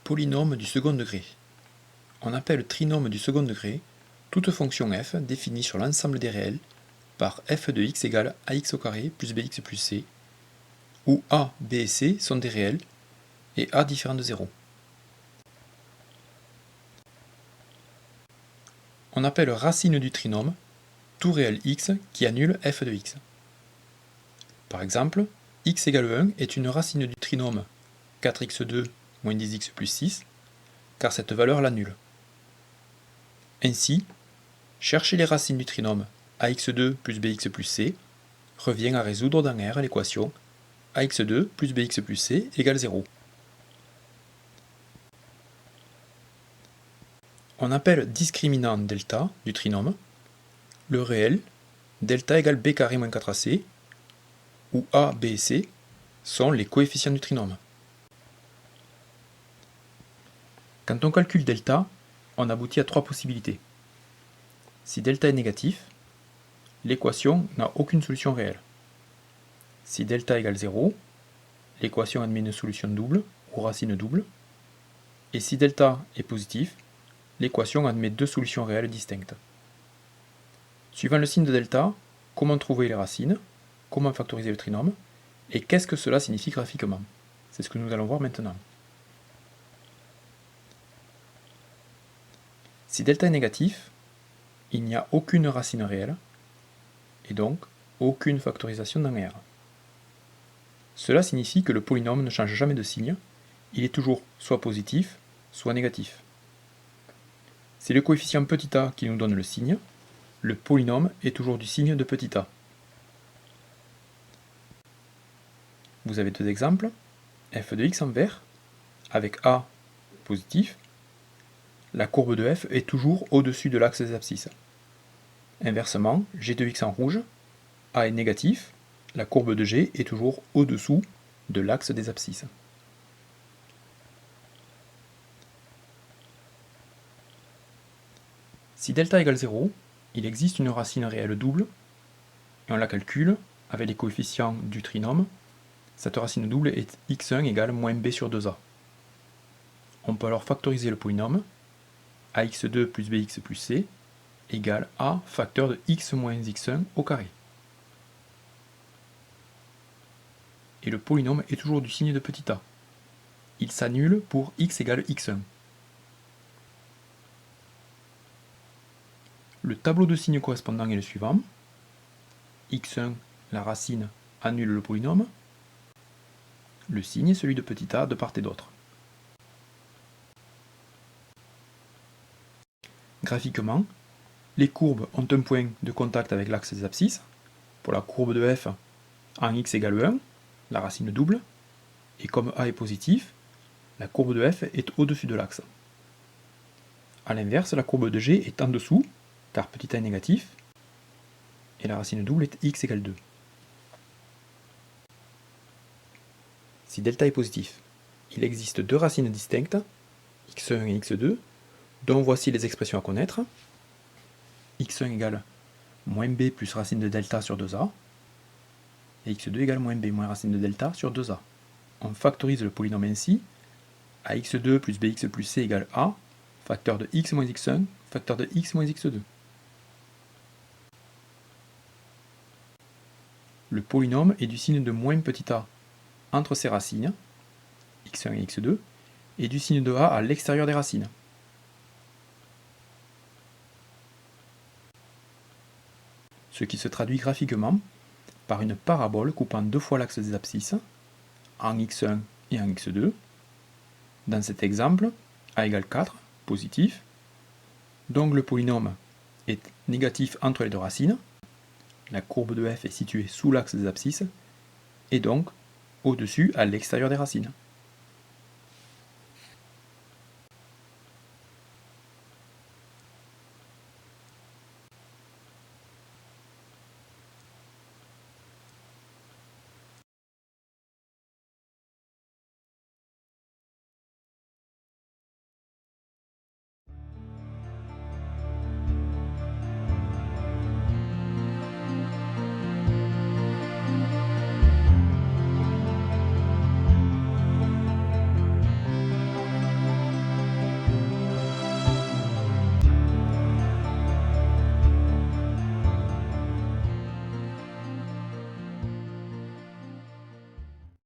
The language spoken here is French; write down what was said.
Polynôme du second degré. On appelle trinôme du second degré toute fonction f définie sur l'ensemble des réels par f de x égale ax au carré plus bx plus c, où a, b et c sont des réels et a différent de 0. On appelle racine du trinôme tout réel x qui annule f de x. Par exemple, x égale 1 est une racine du trinôme 4x2 moins 10x plus 6, car cette valeur l'annule. Ainsi, chercher les racines du trinôme ax2 plus bx plus c revient à résoudre dans R l'équation ax2 plus bx plus c égale 0. On appelle discriminant delta du trinôme le réel delta égale b carré moins 4ac, où a, b et c sont les coefficients du trinôme. Quand on calcule delta, on aboutit à trois possibilités. Si delta est négatif, l'équation n'a aucune solution réelle. Si delta égale 0, l'équation admet une solution double ou racine double. Et si delta est positif, l'équation admet deux solutions réelles distinctes. Suivant le signe de delta, comment trouver les racines, comment factoriser le trinôme, et qu'est-ce que cela signifie graphiquement? C'est ce que nous allons voir maintenant. Si delta est négatif, il n'y a aucune racine réelle, et donc aucune factorisation dans R. Cela signifie que le polynôme ne change jamais de signe, il est toujours soit positif, soit négatif. C'est le coefficient petit a qui nous donne le signe, le polynôme est toujours du signe de petit a. Vous avez deux exemples, f de x en vert, avec a positif, la courbe de f est toujours au-dessus de l'axe des abscisses. Inversement, g de x en rouge, a est négatif, la courbe de g est toujours au-dessous de l'axe des abscisses. Si delta égale 0, il existe une racine réelle double, et on la calcule avec les coefficients du trinôme. Cette racine double est x1 égale moins b sur 2a. On peut alors factoriser le polynôme, ax2 plus bx plus c égale a facteur de x moins x1 au carré. Et le polynôme est toujours du signe de petit a. Il s'annule pour x égale x1. Le tableau de signes correspondant est le suivant. x1, la racine, annule le polynôme. Le signe est celui de petit a de part et d'autre. Graphiquement, les courbes ont un point de contact avec l'axe des abscisses. Pour la courbe de f, en x égale 1, la racine double, et comme a est positif, la courbe de f est au-dessus de l'axe. A l'inverse, la courbe de g est en dessous, car petit a est négatif, et la racine double est x égale 2. Si delta est positif, il existe deux racines distinctes, x1 et x2, dont voici les expressions à connaître. x1 égale moins b plus racine de delta sur 2a, et x2 égale moins b moins racine de delta sur 2a. On factorise le polynôme ainsi, ax2 plus bx plus c égale a, facteur de x moins x1, facteur de x moins x2. Le polynôme est du signe de moins petit a entre ses racines, x1 et x2, et du signe de a à l'extérieur des racines. Ce qui se traduit graphiquement par une parabole coupant deux fois l'axe des abscisses, en x1 et en x2. Dans cet exemple, a égale 4, positif, donc le polynôme est négatif entre les deux racines, la courbe de f est située sous l'axe des abscisses, et donc au-dessus à l'extérieur des racines.